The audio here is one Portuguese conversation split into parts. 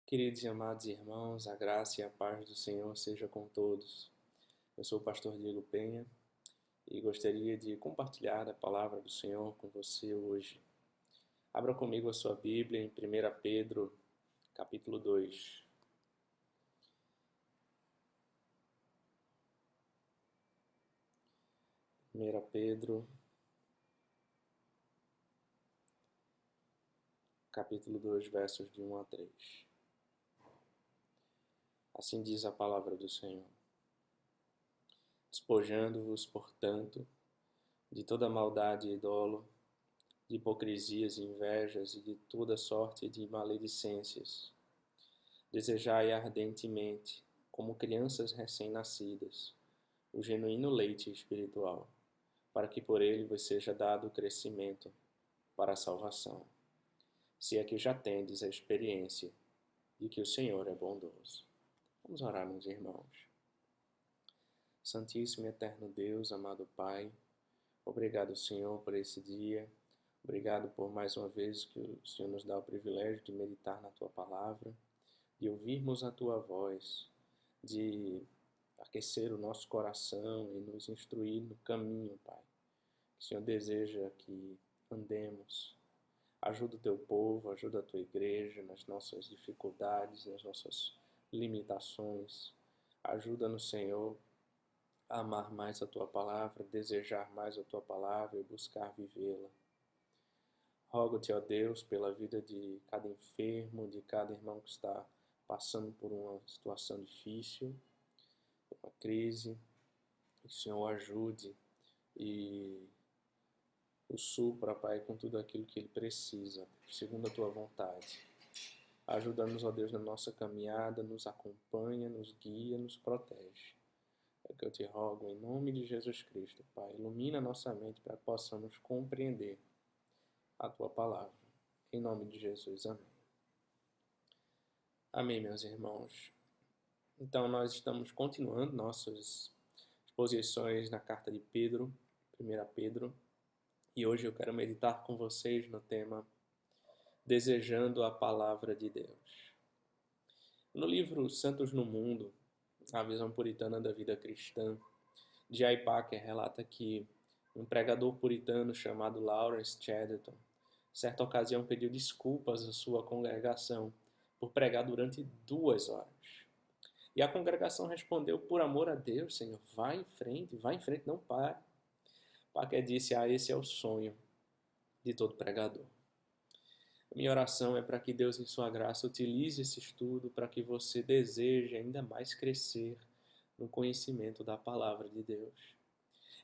Queridos e amados irmãos, a graça e a paz do Senhor seja com todos. Eu sou o pastor Diego Penha e gostaria de compartilhar a palavra do Senhor com você hoje. Abra comigo a sua Bíblia em 1 Pedro, capítulo 2. 1 Pedro, capítulo 2, versos de 1 a 3. Assim diz a palavra do Senhor. Despojando-vos, portanto, de toda maldade e dolo, de hipocrisias e invejas e de toda sorte de maledicências. Desejai ardentemente, como crianças recém-nascidas, o genuíno leite espiritual, para que por ele vos seja dado o crescimento para a salvação, se é que já tendes a experiência de que o Senhor é bondoso. Vamos orar, meus irmãos. Santíssimo e eterno Deus, amado Pai, obrigado, Senhor, por esse dia. Obrigado por mais uma vez que o Senhor nos dá o privilégio de meditar na Tua palavra, de ouvirmos a Tua voz, de aquecer o nosso coração e nos instruir no caminho, Pai. Que o Senhor deseja que andemos. Ajuda o Teu povo, ajuda a Tua igreja nas nossas dificuldades, nas nossas limitações. Ajuda-nos, Senhor, a amar mais a Tua palavra, desejar mais a Tua palavra e buscar vivê-la. Rogo-te, ó Deus, pela vida de cada enfermo, de cada irmão que está passando por uma situação difícil, uma crise, que o Senhor ajude e o supra, Pai, com tudo aquilo que ele precisa, segundo a Tua vontade. Ajuda-nos, ó Deus, na nossa caminhada, nos acompanha, nos guia, nos protege. É o que eu te rogo, em nome de Jesus Cristo, Pai. Ilumina nossa mente para que possamos compreender a Tua palavra. Em nome de Jesus, amém. Amém, meus irmãos. Então, nós estamos continuando nossas exposições na carta de Pedro, 1 Pedro, e hoje eu quero meditar com vocês no tema Desejando a Palavra de Deus. No livro Santos no Mundo, a visão puritana da vida cristã, J.I. Packer relata que um pregador puritano chamado Lawrence Chatterton, certa ocasião pediu desculpas à sua congregação por pregar durante 2 horas. E a congregação respondeu: por amor a Deus, Senhor, vai em frente, não pare. Packer disse: esse é o sonho de todo pregador. A minha oração é para que Deus, em sua graça, utilize esse estudo para que você deseje ainda mais crescer no conhecimento da palavra de Deus.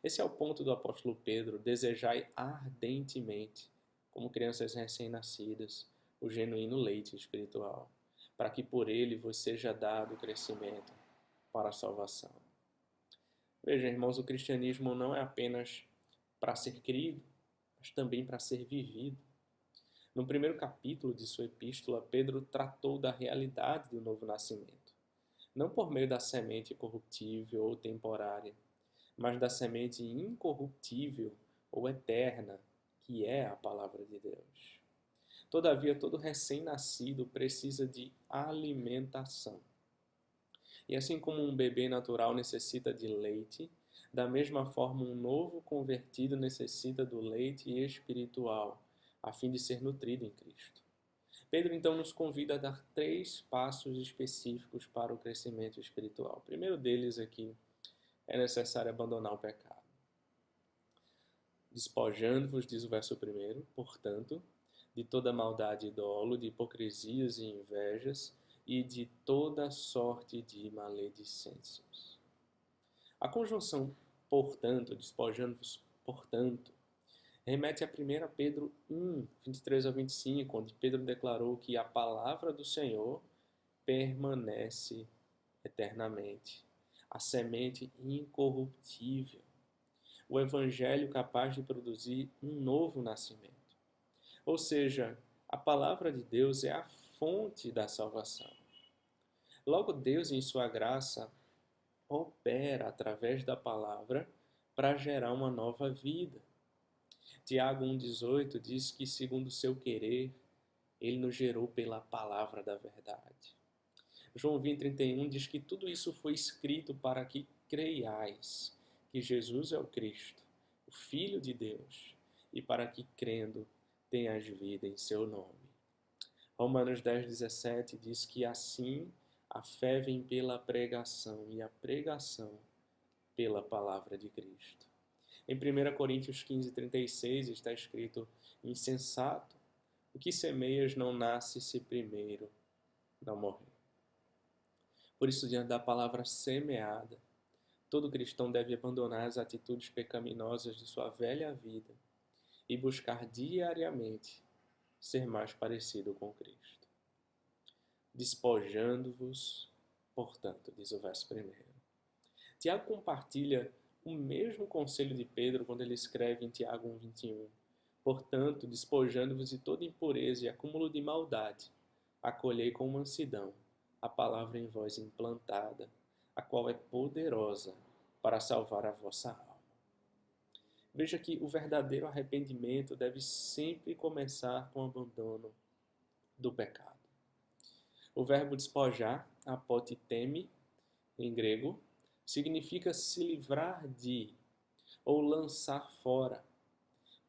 Esse é o ponto do apóstolo Pedro: desejai ardentemente, como crianças recém-nascidas, o genuíno leite espiritual, para que por ele vos seja dado o crescimento para a salvação. Veja, irmãos, o cristianismo não é apenas para ser crido, mas também para ser vivido. No primeiro capítulo de sua epístola, Pedro tratou da realidade do novo nascimento, não por meio da semente corruptível ou temporária, mas da semente incorruptível ou eterna, que é a palavra de Deus. Todavia, todo recém-nascido precisa de alimentação. E assim como um bebê natural necessita de leite, da mesma forma um novo convertido necessita do leite espiritual, a fim de ser nutrido em Cristo. Pedro então nos convida a dar 3 passos específicos para o crescimento espiritual. O primeiro deles aqui é necessário abandonar o pecado. Despojando-vos, diz o verso 1, portanto, de toda maldade e dolo, de hipocrisias e invejas, e de toda sorte de maledicências. A conjunção portanto, despojando-vos, portanto, remete a 1 Pedro 1, 23 a 25, onde Pedro declarou que a palavra do Senhor permanece eternamente, a semente incorruptível, o evangelho capaz de produzir um novo nascimento. Ou seja, a palavra de Deus é a fonte da salvação. Logo, Deus, em sua graça, opera através da palavra para gerar uma nova vida. Tiago 1,18 diz que, segundo o seu querer, Ele nos gerou pela palavra da verdade. João 20:31 diz que tudo isso foi escrito para que creiais que Jesus é o Cristo, o Filho de Deus, e para que, crendo, tenhas vida em seu nome. Romanos 10:17 diz que assim a fé vem pela pregação e a pregação pela palavra de Cristo. Em 1 Coríntios 15:36 está escrito: insensato, o que semeias não nasce se primeiro não morrer. Por isso, diante da palavra semeada, todo cristão deve abandonar as atitudes pecaminosas de sua velha vida e buscar diariamente ser mais parecido com Cristo. Despojando-vos, portanto, diz o verso 1. Tiago compartilha o mesmo conselho de Pedro quando ele escreve em Tiago 1:21. Portanto, despojando-vos de toda impureza e acúmulo de maldade, acolhei com mansidão a palavra em vós implantada, a qual é poderosa para salvar a vossa alma. Veja que o verdadeiro arrependimento deve sempre começar com o abandono do pecado. O verbo despojar, apotiteme, em grego, significa se livrar de ou lançar fora.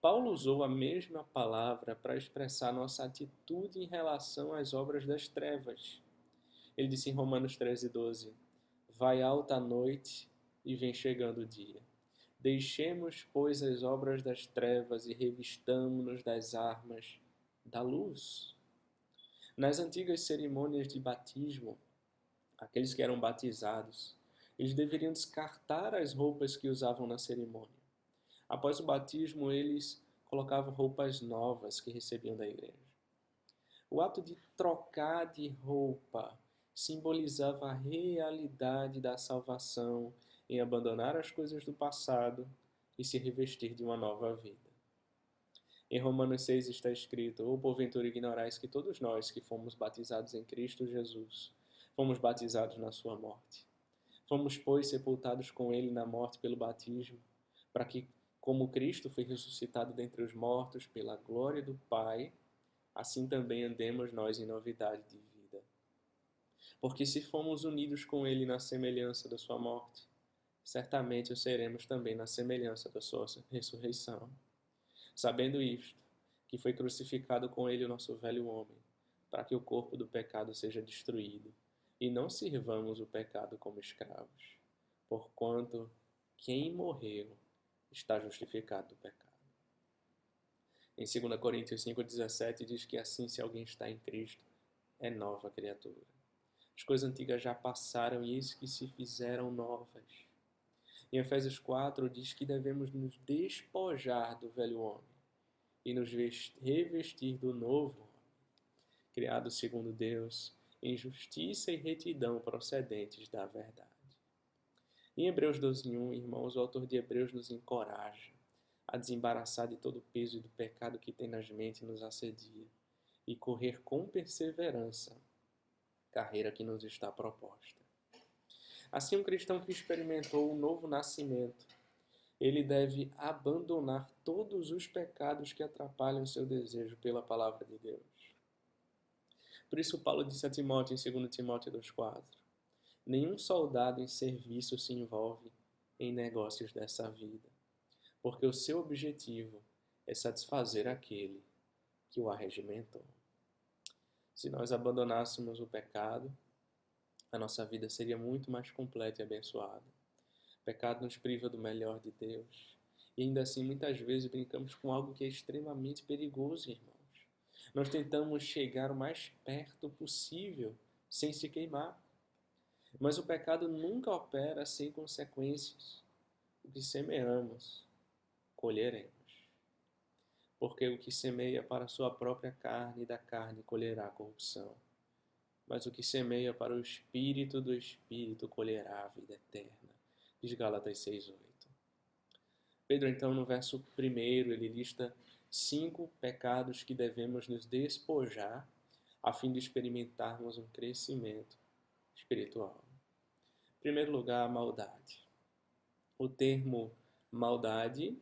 Paulo usou a mesma palavra para expressar nossa atitude em relação às obras das trevas. Ele disse em Romanos 13:12, vai alta a noite e vem chegando o dia. Deixemos, pois, as obras das trevas e revistamo-nos das armas da luz. Nas antigas cerimônias de batismo, aqueles que eram batizados, eles deveriam descartar as roupas que usavam na cerimônia. Após o batismo, eles colocavam roupas novas que recebiam da igreja. O ato de trocar de roupa simbolizava a realidade da salvação em abandonar as coisas do passado e se revestir de uma nova vida. Em Romanos 6 está escrito, ou porventura ignorais que todos nós que fomos batizados em Cristo Jesus, fomos batizados na sua morte. Fomos, pois, sepultados com ele na morte pelo batismo, para que, como Cristo foi ressuscitado dentre os mortos pela glória do Pai, assim também andemos nós em novidade de vida. Porque se fomos unidos com ele na semelhança da sua morte, certamente o seremos também na semelhança da sua ressurreição. Sabendo isto, que foi crucificado com ele o nosso velho homem, para que o corpo do pecado seja destruído, e não sirvamos o pecado como escravos, porquanto quem morreu está justificado do pecado. Em 2 Coríntios 5:17 diz que assim, se alguém está em Cristo, é nova criatura. As coisas antigas já passaram e eis que se fizeram novas. Em Efésios 4 diz que devemos nos despojar do velho homem e nos revestir do novo homem, criado segundo Deus, em justiça e retidão procedentes da verdade. Em Hebreus 12:1, irmãos, o autor de Hebreus nos encoraja a desembaraçar de todo o peso e do pecado que tenazmente nos assedia e correr com perseverança a carreira que nos está proposta. Assim, um cristão que experimentou o novo nascimento, ele deve abandonar todos os pecados que atrapalham seu desejo pela palavra de Deus. Por isso, Paulo disse a Timóteo em 2 Timóteo 2,4: nenhum soldado em serviço se envolve em negócios dessa vida, porque o seu objetivo é satisfazer aquele que o arregimentou. Se nós abandonássemos o pecado, a nossa vida seria muito mais completa e abençoada. O pecado nos priva do melhor de Deus. E ainda assim, muitas vezes brincamos com algo que é extremamente perigoso, irmãos. Nós tentamos chegar o mais perto possível, sem se queimar. Mas o pecado nunca opera sem consequências. O que semeamos, colheremos. Porque o que semeia para a sua própria carne, da carne colherá corrupção. Mas o que semeia para o Espírito do Espírito colherá a vida eterna. Diz Gálatas 6:8. Pedro, então, no verso 1, ele lista 5 pecados que devemos nos despojar a fim de experimentarmos um crescimento espiritual. Em primeiro lugar, a maldade. O termo maldade,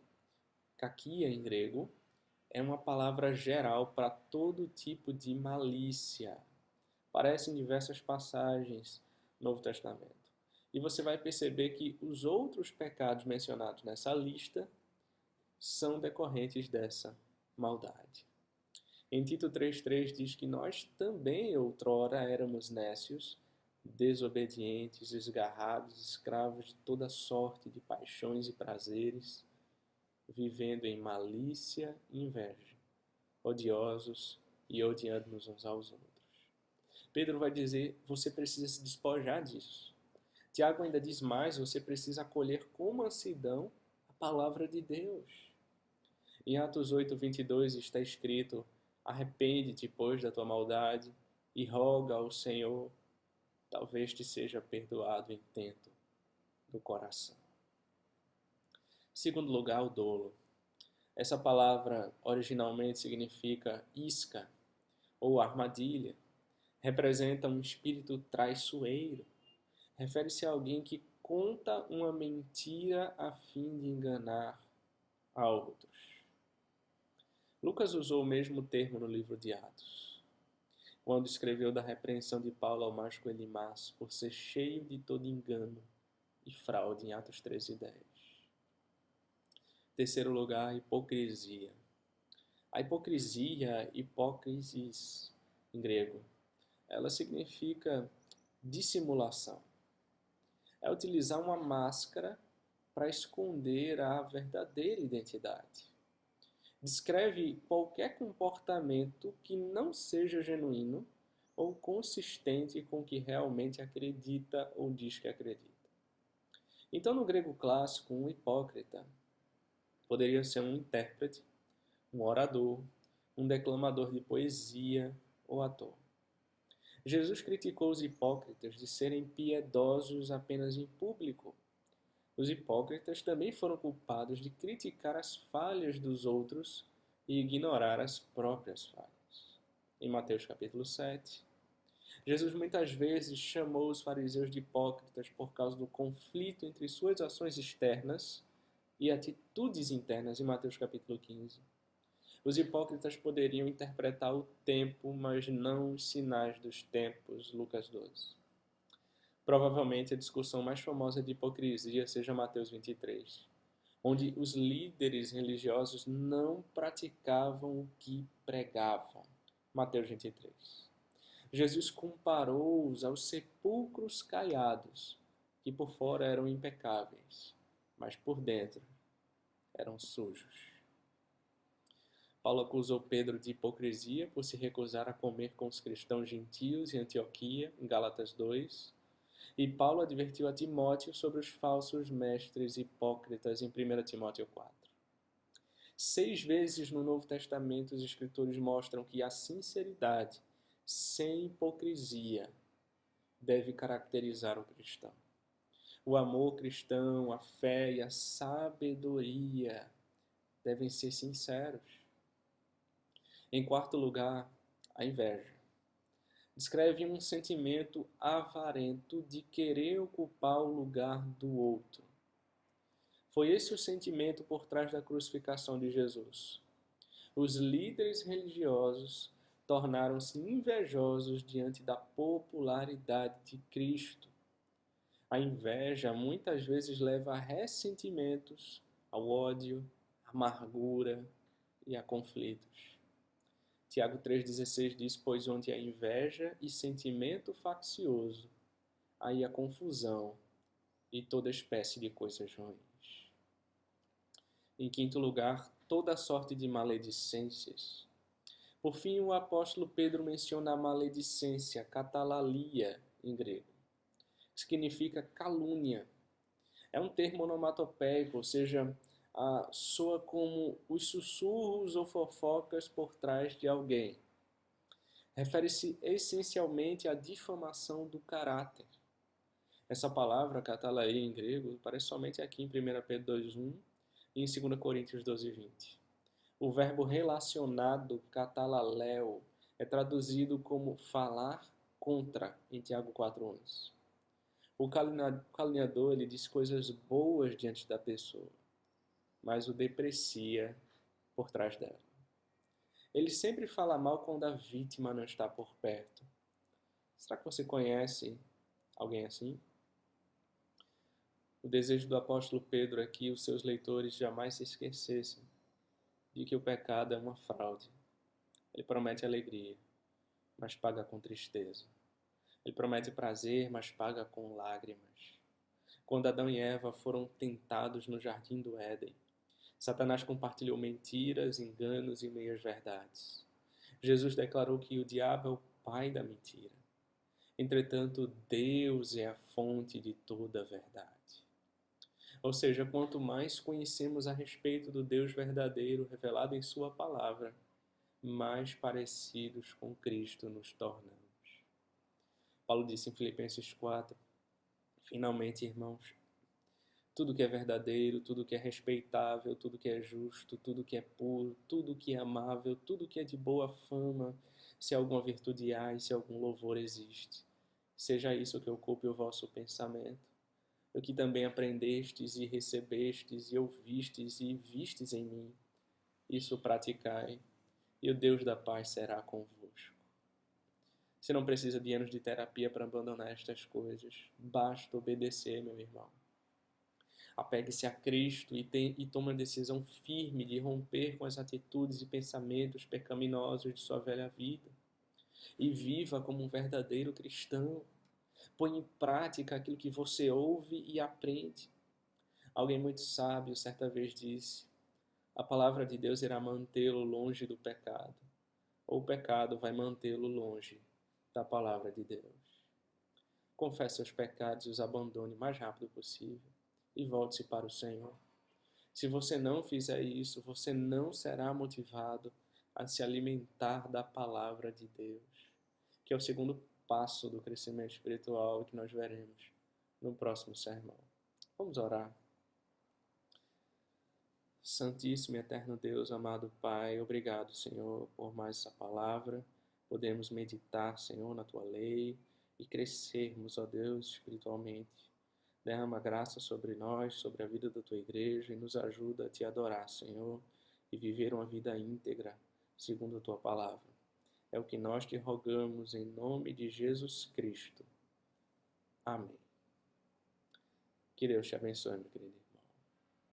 kakia em grego, é uma palavra geral para todo tipo de malícia. Aparece em diversas passagens no Novo Testamento. E você vai perceber que os outros pecados mencionados nessa lista são decorrentes dessa maldade. Em Tito 3,3 diz que nós também outrora éramos nécios, desobedientes, esgarrados, escravos de toda sorte de paixões e prazeres, vivendo em malícia e inveja, odiosos e odiando-nos uns aos outros. Pedro vai dizer, você precisa se despojar disso. Tiago ainda diz mais, você precisa acolher com mansidão a palavra de Deus. Em Atos 8:22 está escrito, arrepende-te, pois, da tua maldade e roga ao Senhor, talvez te seja perdoado o intento do coração. Segundo lugar, o dolo. Essa palavra originalmente significa isca ou armadilha. Representa um espírito traiçoeiro. Refere-se a alguém que conta uma mentira a fim de enganar a outros. Lucas usou o mesmo termo no livro de Atos, quando escreveu da repreensão de Paulo ao mágico Elimas por ser cheio de todo engano e fraude em Atos 13:10. Terceiro lugar, hipocrisia. A hipocrisia, hipócrisis em grego, ela significa dissimulação. É utilizar uma máscara para esconder a verdadeira identidade. Descreve qualquer comportamento que não seja genuíno ou consistente com o que realmente acredita ou diz que acredita. Então, no grego clássico, um hipócrita poderia ser um intérprete, um orador, um declamador de poesia ou ator. Jesus criticou os hipócritas de serem piedosos apenas em público. Os hipócritas também foram culpados de criticar as falhas dos outros e ignorar as próprias falhas. Em Mateus capítulo 7, Jesus muitas vezes chamou os fariseus de hipócritas por causa do conflito entre suas ações externas e atitudes internas em Mateus capítulo 15. Os hipócritas poderiam interpretar o tempo, mas não os sinais dos tempos, Lucas 12. Provavelmente a discussão mais famosa de hipocrisia seja Mateus 23, onde os líderes religiosos não praticavam o que pregavam. Mateus 23. Jesus comparou-os aos sepulcros caiados, que por fora eram impecáveis, mas por dentro eram sujos. Paulo acusou Pedro de hipocrisia por se recusar a comer com os cristãos gentios em Antioquia, em Gálatas 2. E Paulo advertiu a Timóteo sobre os falsos mestres hipócritas em 1 Timóteo 4. 6 vezes no Novo Testamento os escritores mostram que a sinceridade, sem hipocrisia, deve caracterizar o cristão. O amor cristão, a fé e a sabedoria devem ser sinceros. Em quarto lugar, a inveja. Descreve um sentimento avarento de querer ocupar o lugar do outro. Foi esse o sentimento por trás da crucificação de Jesus. Os líderes religiosos tornaram-se invejosos diante da popularidade de Cristo. A inveja muitas vezes leva a ressentimentos, ao ódio, à amargura e a conflitos. Tiago 3,16 diz, pois onde há inveja e sentimento faccioso, aí há confusão e toda espécie de coisas ruins. Em quinto lugar, toda sorte de maledicências. Por fim, o apóstolo Pedro menciona a maledicência, katalalia, em grego, que significa calúnia. É um termo onomatopeico, ou seja, soa como os sussurros ou fofocas por trás de alguém. Refere-se essencialmente à difamação do caráter. Essa palavra, katalaia em grego, aparece somente aqui em 1 Pedro 2,1 e em 2 Coríntios 12,20. O verbo relacionado, katalaleo, é traduzido como falar contra, em Tiago 4,11. O caluniador, ele diz coisas boas diante da pessoa, mas o deprecia por trás dela. Ele sempre fala mal quando a vítima não está por perto. Será que você conhece alguém assim? O desejo do apóstolo Pedro é que os seus leitores jamais se esquecessem de que o pecado é uma fraude. Ele promete alegria, mas paga com tristeza. Ele promete prazer, mas paga com lágrimas. Quando Adão e Eva foram tentados no jardim do Éden, Satanás compartilhou mentiras, enganos e meias-verdades. Jesus declarou que o diabo é o pai da mentira. Entretanto, Deus é a fonte de toda a verdade. Ou seja, quanto mais conhecemos a respeito do Deus verdadeiro revelado em Sua palavra, mais parecidos com Cristo nos tornamos. Paulo disse em Filipenses 4, finalmente, irmãos, tudo que é verdadeiro, tudo que é respeitável, tudo que é justo, tudo que é puro, tudo que é amável, tudo que é de boa fama, se alguma virtude há e se algum louvor existe, seja isso que ocupe o vosso pensamento. O que também aprendestes e recebestes e ouvistes e vistes em mim, isso praticai, e o Deus da paz será convosco. Você não precisa de anos de terapia para abandonar estas coisas. Basta obedecer, meu irmão. Apegue-se a Cristo e tome uma decisão firme de romper com as atitudes e pensamentos pecaminosos de sua velha vida. E viva como um verdadeiro cristão. Põe em prática aquilo que você ouve e aprende. Alguém muito sábio certa vez disse: a palavra de Deus irá mantê-lo longe do pecado, ou o pecado vai mantê-lo longe da palavra de Deus. Confesse seus pecados e os abandone o mais rápido possível e volte-se para o Senhor. Se você não fizer isso, você não será motivado a se alimentar da palavra de Deus, que é o segundo passo do crescimento espiritual que nós veremos no próximo sermão. Vamos orar. Santíssimo e eterno Deus, amado Pai, obrigado, Senhor, por mais essa palavra. Podemos meditar, Senhor, na Tua lei e crescermos, ó Deus, espiritualmente. Derrama graça sobre nós, sobre a vida da Tua igreja e nos ajuda a Te adorar, Senhor, e viver uma vida íntegra, segundo a Tua palavra. É o que nós te rogamos em nome de Jesus Cristo. Amém. Que Deus te abençoe, meu querido.